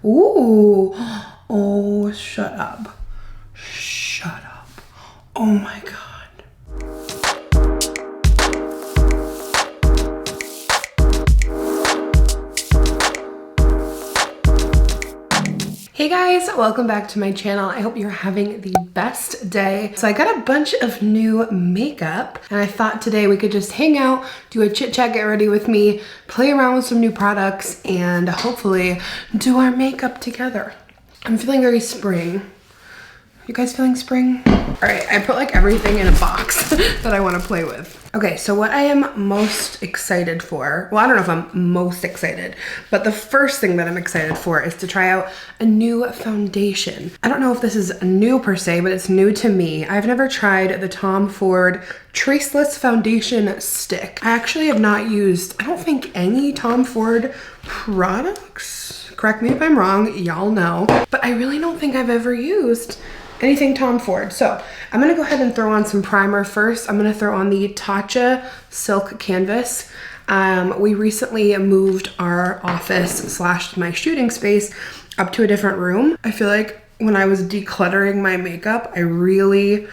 Ooh. Oh, shut up. Shut up. Oh my God. Hey guys, welcome back to my channel. I hope you're having the best day. So I got a bunch of new makeup and I thought today we could just hang out, do a chit chat, get ready with me, play around with some new products, and hopefully do our makeup together. I'm feeling very spring. You guys feeling spring? All right, I put like everything in a box that I want to play with. Okay, so what I am most excited for, well, I don't know if I'm most excited, but the first thing that I'm excited for is to try out a new foundation. I don't know if this is new per se, but it's new to me. I've never tried the Tom Ford Traceless Foundation Stick. I actually have not used, I don't think, any Tom Ford products. Correct me if I'm wrong, y'all know. But I really don't think I've ever used anything Tom Ford. So I'm gonna go ahead and throw on some primer first. I'm gonna throw on the Tatcha Silk Canvas. We recently moved our office / my shooting space up to a different room. I feel like when I was decluttering my makeup, I really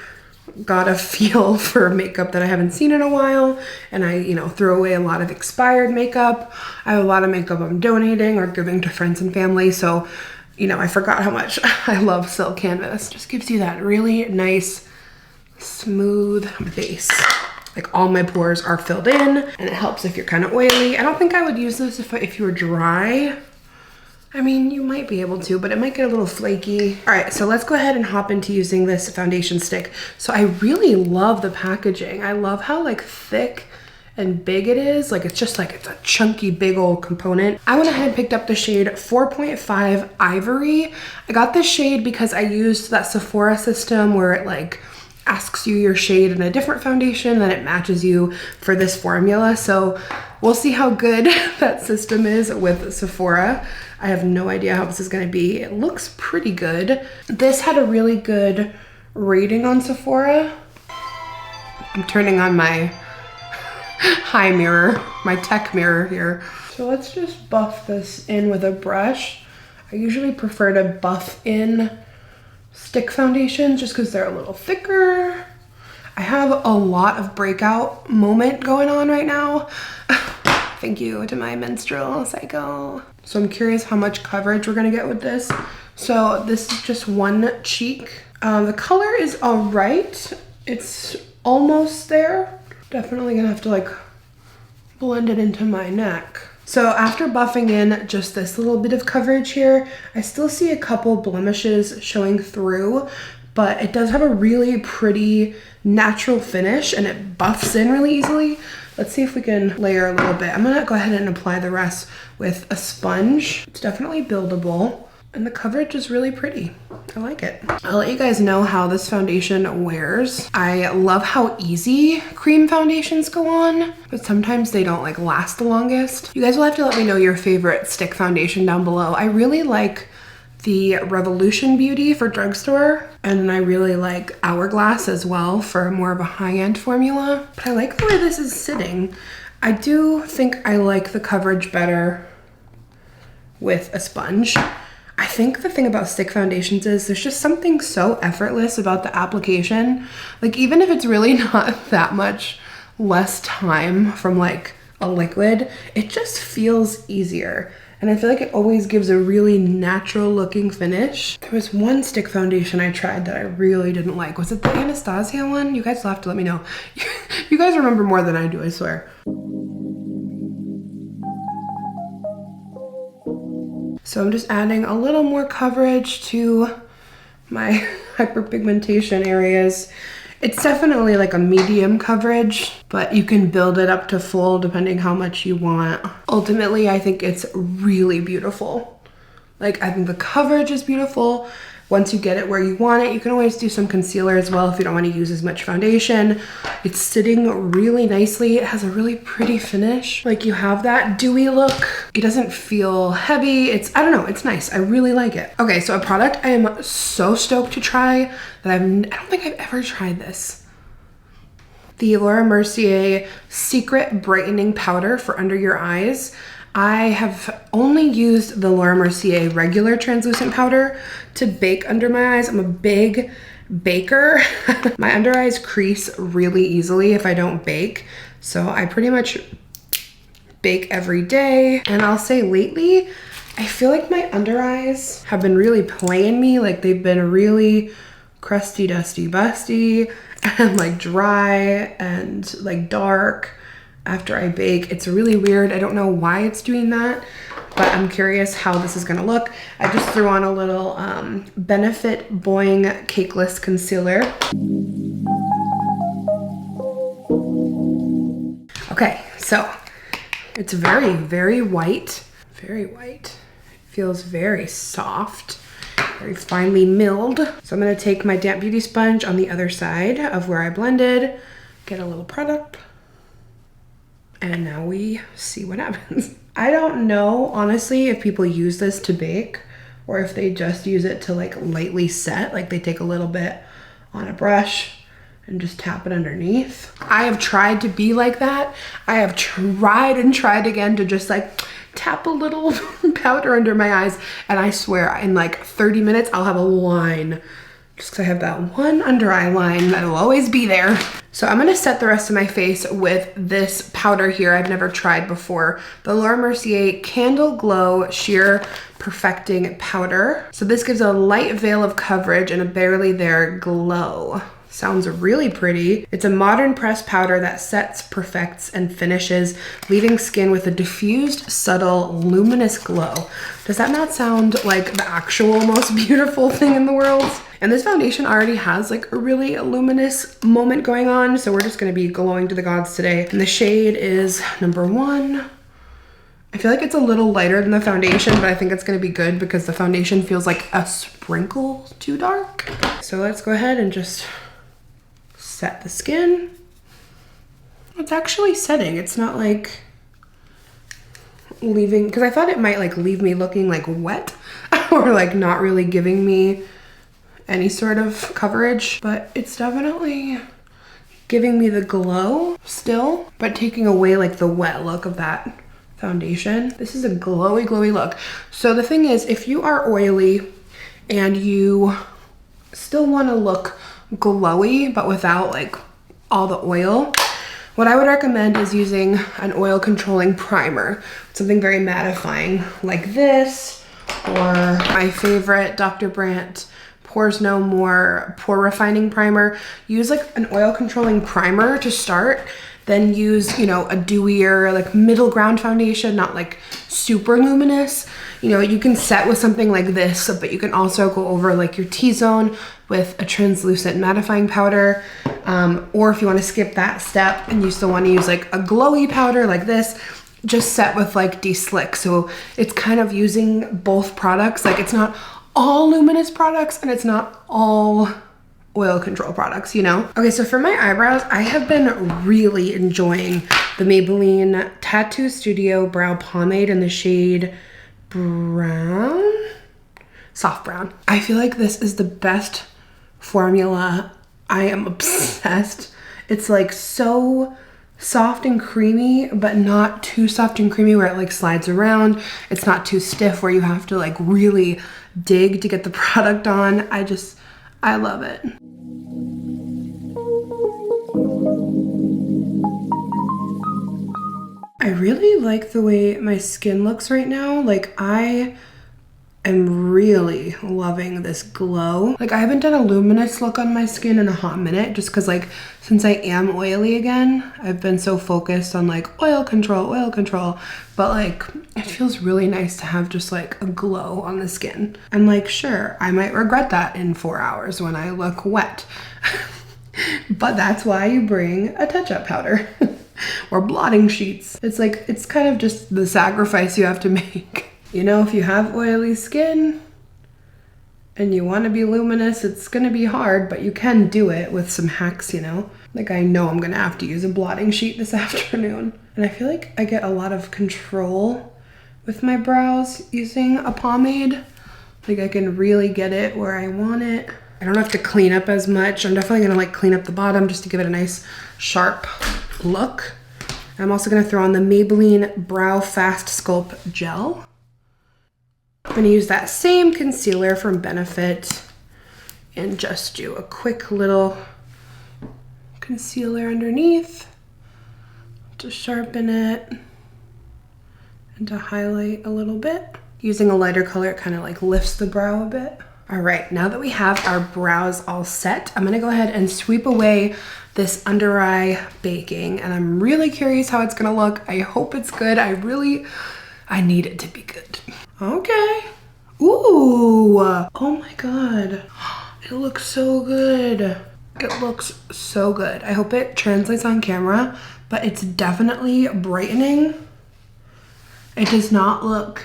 got a feel for makeup that I haven't seen in a while. And I, threw away a lot of expired makeup. I have a lot of makeup I'm donating or giving to friends and family. So I forgot how much I love silk canvas. Just gives you that really nice, smooth base. Like all my pores are filled in and it helps if you're kind of oily. I don't think I would use this if you were dry. I mean, you might be able to, but it might get a little flaky. All right, so let's go ahead and hop into using this foundation stick. So I really love the packaging. I love how like thick and big it is. Like it's a chunky big old component. I went ahead and picked up the shade 4.5 Ivory. I got this shade because I used that Sephora system where it like asks you your shade in a different foundation, then it matches you for this formula. So we'll see how good that system is with Sephora. I have no idea how this is gonna be. It looks pretty good. This had a really good rating on Sephora. I'm turning on my high mirror, my tech mirror here. So let's just buff this in with a brush. I usually prefer to buff in stick foundations just because they're a little thicker. I have a lot of breakout moment going on right now. Thank you to my menstrual cycle. So I'm curious how much coverage we're gonna get with this. So this is just one cheek. The color is all right. It's almost there. Definitely gonna have to like blend it into my neck. So after buffing in just this little bit of coverage here, I still see a couple blemishes showing through, but it does have a really pretty natural finish and it buffs in really easily. Let's see if we can layer a little bit. I'm gonna go ahead and apply the rest with a sponge. It's definitely buildable and the coverage is really pretty. I like it. I'll let you guys know how this foundation wears. I love how easy cream foundations go on, but sometimes they don't like last the longest. You guys will have to let me know your favorite stick foundation down below. I really like the Revolution Beauty for drugstore, and then I really like Hourglass as well for more of a high-end formula. But I like the way this is sitting. I do think I like the coverage better with a sponge. I think the thing about stick foundations is there's just something so effortless about the application. Like even if it's really not that much less time from like a liquid, it just feels easier. And I feel like it always gives a really natural looking finish. There was one stick foundation I tried that I really didn't like. Was it the Anastasia one? You guys will have to let me know. You guys remember more than I do, I swear. So I'm just adding a little more coverage to my hyperpigmentation areas. It's definitely like a medium coverage, but you can build it up to full depending how much you want. Ultimately, I think it's really beautiful. Like I think the coverage is beautiful. Once you get it where you want it, you can always do some concealer as well if you don't want to use as much foundation. It's sitting really nicely. It has a really pretty finish. Like you have that dewy look. It doesn't feel heavy. I don't know, it's nice. I really like it. Okay, so a product I am so stoked to try that I don't think I've ever tried this. The Laura Mercier Secret Brightening Powder for under your eyes. I have only used the Laura Mercier regular translucent powder to bake under my eyes. I'm a big baker. My under eyes crease really easily if I don't bake. So I pretty much bake every day. And I'll say lately, I feel like my under eyes have been really playing me. Like they've been really crusty, dusty, busty, and like dry and like dark after I bake. It's really weird. I don't know why it's doing that, but I'm curious how this is gonna look. I just threw on a little Benefit Boing Cakeless Concealer. Okay, so it's very, very white. Very white. Feels very soft, very finely milled. So I'm gonna take my damp beauty sponge on the other side of where I blended, get a little product, and now we see what happens. I don't know, honestly, if people use this to bake or if they just use it to like lightly set, like they take a little bit on a brush and just tap it underneath. I have tried to be like that. I have tried and tried again to just like tap a little powder under my eyes, and I swear in like 30 minutes I'll have a line, just because I have that one under eye line that'll always be there. So I'm gonna set the rest of my face with this powder here I've never tried before, the Laura Mercier Candle Glow Sheer Perfecting Powder. So this gives a light veil of coverage and a barely there glow. Sounds really pretty. It's a modern pressed powder that sets, perfects, and finishes, leaving skin with a diffused, subtle, luminous glow. Does that not sound like the actual most beautiful thing in the world? And this foundation already has like a really luminous moment going on, so we're just gonna be glowing to the gods today. And the shade is number 1. I feel like it's a little lighter than the foundation, but I think it's gonna be good because the foundation feels like a sprinkle too dark. So let's go ahead and just set the skin. It's actually setting. It's not like leaving, because I thought it might like leave me looking like wet or like not really giving me any sort of coverage, but it's definitely giving me the glow still, but taking away like the wet look of that foundation. This is a glowy, glowy look. So the thing is, if you are oily and you still want to look glowy but without like all the oil, what I would recommend is using an oil controlling primer, something very mattifying like this, or my favorite Dr. Brandt Pores No More Pore Refining Primer. Use like an oil controlling primer to start, then use, you know, a dewier like middle ground foundation, not like super luminous. You know, you can set with something like this, but you can also go over like your T-zone with a translucent mattifying powder. Or if you want to skip that step and you still want to use like a glowy powder like this, just set with like De-Slick. So it's kind of using both products. Like it's not all luminous products and it's not all oil control products, you know? Okay, so for my eyebrows, I have been really enjoying the Maybelline Tattoo Studio Brow Pomade in the shade brown, soft brown. I feel like this is the best formula. I am obsessed. It's like so soft and creamy, but not too soft and creamy where it like slides around. It's not too stiff where you have to like really dig to get the product on. I love it. I really like the way my skin looks right now. Like I am really loving this glow. Like I haven't done a luminous look on my skin in a hot minute just because like since I am oily again, I've been so focused on like oil control, but like it feels really nice to have just like a glow on the skin. And like sure, I might regret that in 4 hours when I look wet. But that's why you bring a touch-up powder or blotting sheets. It's like, it's kind of just the sacrifice you have to make. You know, if you have oily skin and you want to be luminous, it's going to be hard, but you can do it with some hacks, you know? Like I know I'm going to have to use a blotting sheet this afternoon. And I feel like I get a lot of control with my brows using a pomade. Like I can really get it where I want it. I don't have to clean up as much. I'm definitely going to like clean up the bottom just to give it a nice sharp look. I'm also gonna throw on the Maybelline Brow Fast Sculpt Gel. I'm gonna use that same concealer from Benefit and just do a quick little concealer underneath to sharpen it and to highlight a little bit. Using a lighter color, it kind of like lifts the brow a bit. All right, now that we have our brows all set, I'm gonna go ahead and sweep away this under eye baking, and I'm really curious how it's gonna look. I hope it's good. I need it to be good. Okay. Ooh, oh my God. It looks so good. It looks so good. I hope it translates on camera, but it's definitely brightening. It does not look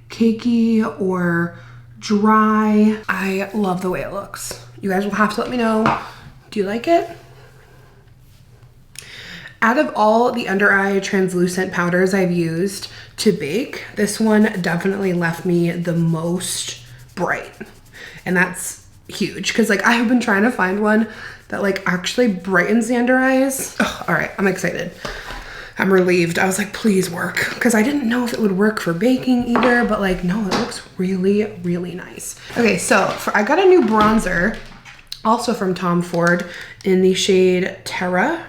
cakey or dry. I love the way it looks. You guys will have to let me know. Do you like it? Out of all the under eye translucent powders I've used to bake, this one definitely left me the most bright. And that's huge because like I have been trying to find one that like actually brightens the under eyes. Oh, all right, I'm excited. I'm relieved. I was like, please work, because I didn't know if it would work for baking either, but like, no, it looks really, really nice. Okay, so I got a new bronzer, also from Tom Ford, in the shade Terra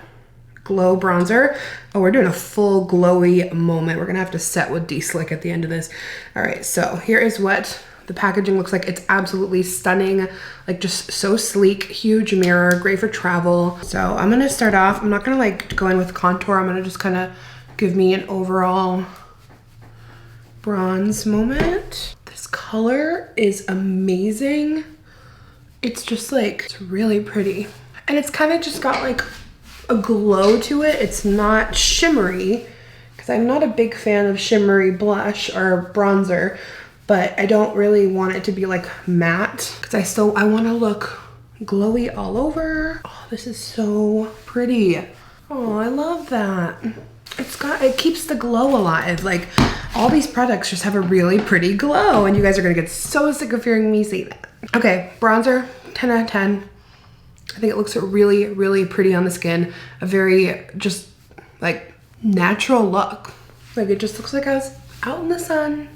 Glow Bronzer. Oh, we're doing a full glowy moment. We're gonna have to set with D-Slick at the end of this. All right, so here is what the packaging looks like. It's absolutely stunning, like just so sleek, huge mirror, great for travel. So I'm gonna start off, I'm not gonna like go in with contour, I'm gonna just kind of give me an overall bronze moment. This color is amazing. It's just like, it's really pretty. And it's kind of just got like a glow to it. It's not shimmery, because I'm not a big fan of shimmery blush or bronzer, but I don't really want it to be like matte, because I want to look glowy all over. Oh, this is so pretty. Oh, I love that. It keeps the glow alive. Like all these products just have a really pretty glow, and you guys are gonna get so sick of hearing me say that. Okay, bronzer, 10 out of 10. I think it looks really, really pretty on the skin. A very just like natural look. Like it just looks like I was out in the sun.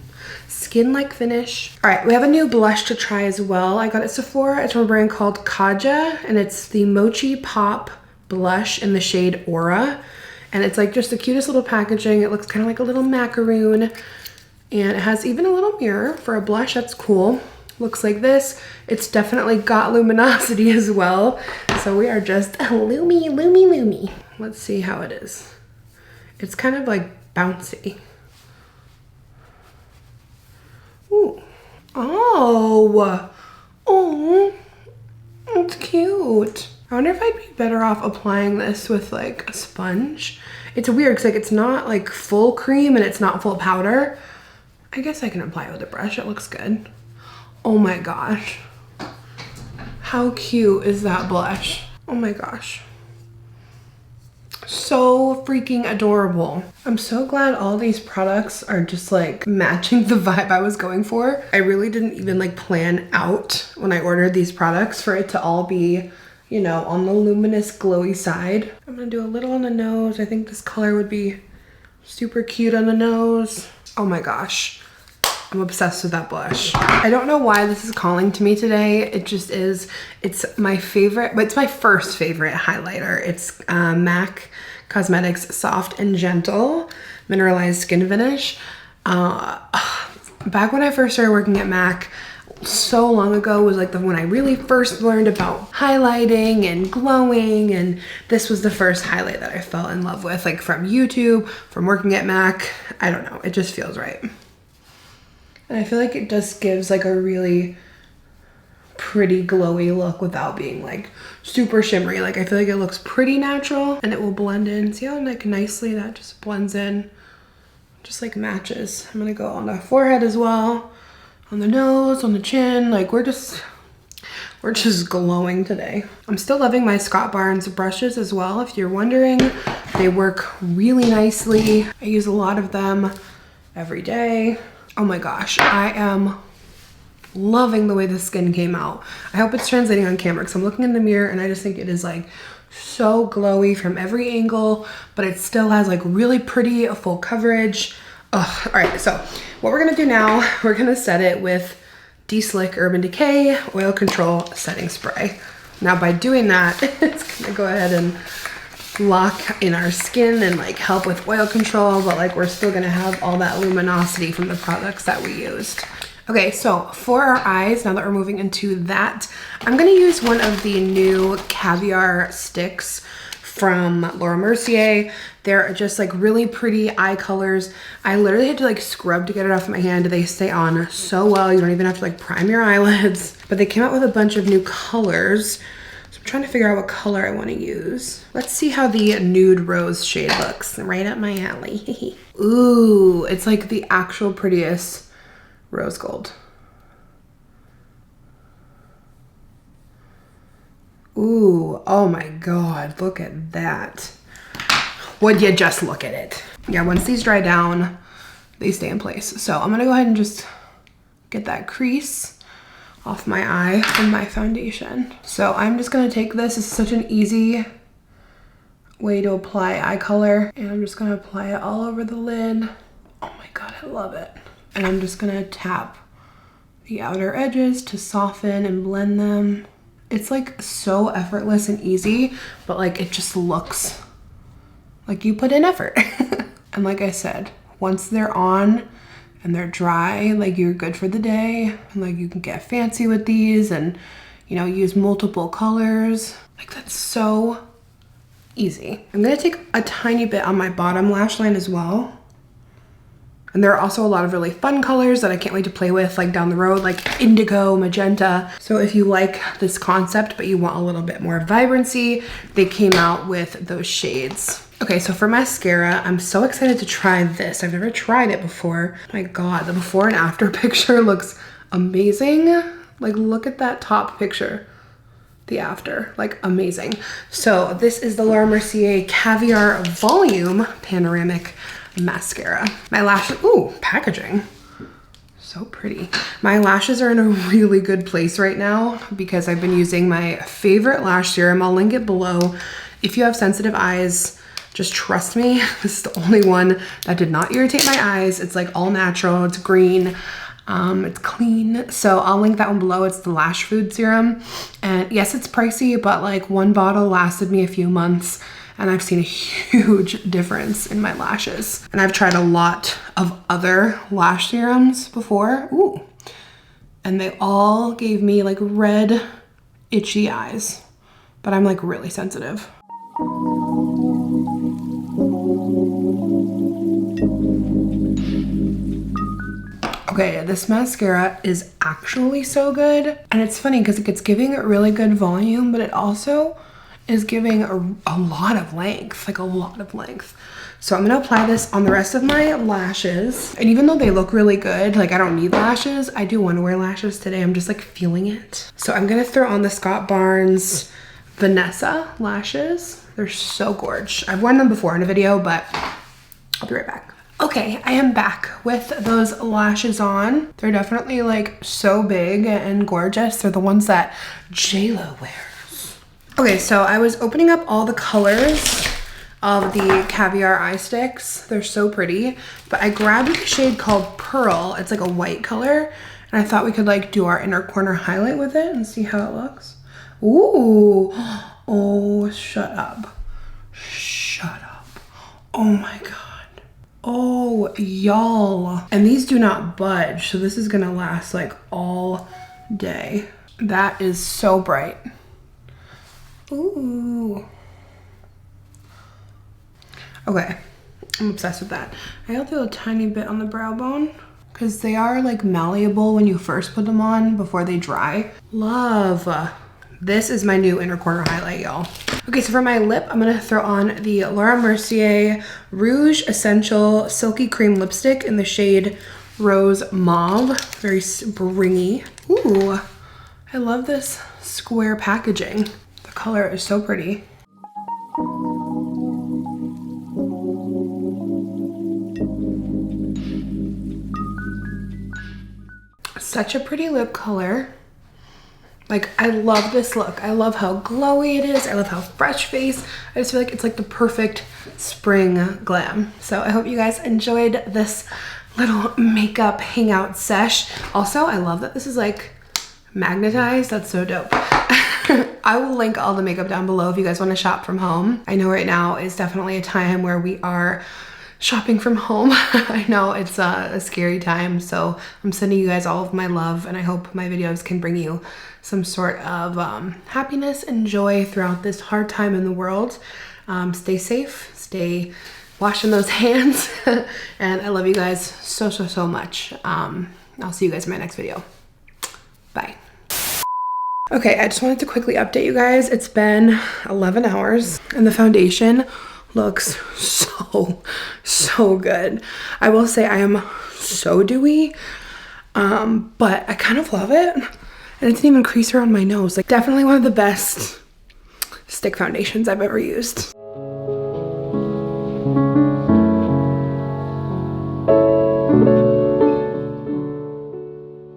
Skin-like finish. All right, we have a new blush to try as well. I got it at Sephora. It's from a brand called Kaja, and it's the Mochi Pop blush in the shade Aura. And it's like just the cutest little packaging. It looks kind of like a little macaroon, and it has even a little mirror for a blush. That's cool. Looks like this. It's definitely got luminosity as well. So we are just loomy, loomy, loomy. Let's see how it is. It's kind of like bouncy. Ooh. Oh, it's cute. I wonder if I'd be better off applying this with like a sponge. It's weird because like it's not like full cream and it's not full powder. I guess I can apply it with a brush. It looks good. Oh my gosh. How cute is that blush? Oh my gosh. So freaking adorable. I'm so glad all these products are just like matching the vibe I was going for. I really didn't even like plan out when I ordered these products for it to all be, you know, on the luminous glowy side. I'm gonna do a little on the nose. I think this color would be super cute on the nose. Oh my gosh. I'm obsessed with that blush. I don't know why this is calling to me today. It just is. It's my favorite, but it's my first favorite highlighter. It's MAC Cosmetics Soft and Gentle Mineralized Skin Finish. Back when I first started working at MAC, so long ago, was like when I really first learned about highlighting and glowing, and this was the first highlight that I fell in love with, like from YouTube, from working at MAC. I don't know, it just feels right. And I feel like it just gives like a really pretty glowy look without being like super shimmery. Like I feel like it looks pretty natural and it will blend in. See how like nicely that just blends in, just like matches. I'm gonna go on the forehead as well, on the nose, on the chin. Like we're just glowing today. I'm still loving my Scott Barnes brushes as well. If you're wondering, they work really nicely. I use a lot of them every day. Oh my gosh, I am loving the way the skin came out. I hope it's translating on camera because I'm looking in the mirror and I just think it is like So glowy from every angle, but it still has like really pretty full coverage. Ugh. All right, so what we're gonna do now, we're gonna set it with De-Slick Urban Decay Oil Control Setting Spray. Now by doing that, it's gonna go ahead and lock in our skin and like help with oil control, but like we're still gonna have all that luminosity from the products that we used. Okay, so for our eyes, now that we're moving into that, I'm gonna use one of the new Caviar sticks from Laura Mercier. They're just like really pretty eye colors. I literally had to like scrub to get it off my hand. They stay on so well. You don't even have to like prime your eyelids, but they came out with a bunch of new colors. So I'm trying to figure out what color I want to use. Let's see how the nude rose shade looks. Right up my alley. Ooh, it's like the actual prettiest rose gold. Ooh, oh my God, look at that. Would you just look at it? Yeah, once these dry down, they stay in place. So I'm gonna go ahead and just get that crease off my eye from my foundation. So I'm just gonna take this. It's such an easy way to apply eye color. And I'm just gonna apply it all over the lid. Oh my God, I love it. And I'm just gonna tap the outer edges to soften and blend them. It's like so effortless and easy, but like it just looks like you put in effort. And like I said, once they're on and they're dry, like you're good for the day. And like you can get fancy with these and, you know, use multiple colors. Like that's so easy. I'm gonna take a tiny bit on my bottom lash line as well. And there are also a lot of really fun colors that I can't wait to play with like down the road, like indigo, magenta. So if you like this concept, but you want a little bit more vibrancy, they came out with those shades. Okay, so for mascara, I'm so excited to try this. I've never tried it before. My God, the before and after picture looks amazing. Like look at that top picture. The after, like amazing. So this is the Laura Mercier Caviar Volume Panoramic Mascara. My lashes, ooh, packaging. So pretty. My lashes are in a really good place right now because I've been using my favorite lash serum. I'll link it below. If you have sensitive eyes, just trust me. This is the only one that did not irritate my eyes. It's like all natural, it's green. It's clean, so I'll link that one below. It's the Lash Food Serum, and yes, it's pricey, but like one bottle lasted me a few months and I've seen a huge difference in my lashes. And I've tried a lot of other lash serums before, ooh, and they all gave me like red, itchy eyes, but I'm like really sensitive. Okay, this mascara is actually so good. And it's funny because it's giving a really good volume, but it also is giving a lot of length, like a lot of length. So I'm gonna apply this on the rest of my lashes. And even though they look really good, like I don't need lashes, I do want to wear lashes today. I'm just like feeling it. So I'm gonna throw on the Scott Barnes Vanessa lashes. They're so gorgeous. I've worn them before in a video, but I'll be right back. Okay, I am back with those lashes on. They're definitely like so big and gorgeous. They're the ones that JLo wears. Okay, so I was opening up all the colors of the Caviar eye sticks. They're so pretty, but I grabbed the shade called Pearl. It's like a white color, and I thought we could like do our inner corner highlight with it and see how it looks. Ooh, oh, shut up. Shut up. Oh my God. Oh, y'all. And these do not budge, so this is gonna last like all day. That is so bright. Ooh. Okay, I'm obsessed with that. I'll do a tiny bit on the brow bone because they are like malleable when you first put them on before they dry. Love. This is my new inner corner highlight, y'all. Okay, so for my lip, I'm gonna throw on the Laura Mercier Rouge Essential Silky Cream Lipstick in the shade Rose Mauve. Very springy. Ooh, I love this square packaging. The color is so pretty. Such a pretty lip color. Like, I love this look. I love how glowy it is. I love how fresh face. I just feel like it's like the perfect spring glam. So I hope you guys enjoyed this little makeup hangout sesh. Also, I love that this is like magnetized. That's so dope. I will link all the makeup down below if you guys want to shop from home. I know right now is definitely a time where we are shopping from home. I know it's a scary time, so I'm sending you guys all of my love, and I hope my videos can bring you some sort of happiness and joy throughout this hard time in the world. Stay safe, stay washing those hands, and I love you guys so, so, so much. I'll see you guys in my next video. Bye. Okay, I just wanted to quickly update you guys. It's been 11 hours, and the foundation looks so good. I will say I am so dewy, but I kind of love it. And it didn't even crease around my nose. Like, definitely one of the best stick foundations I've ever used.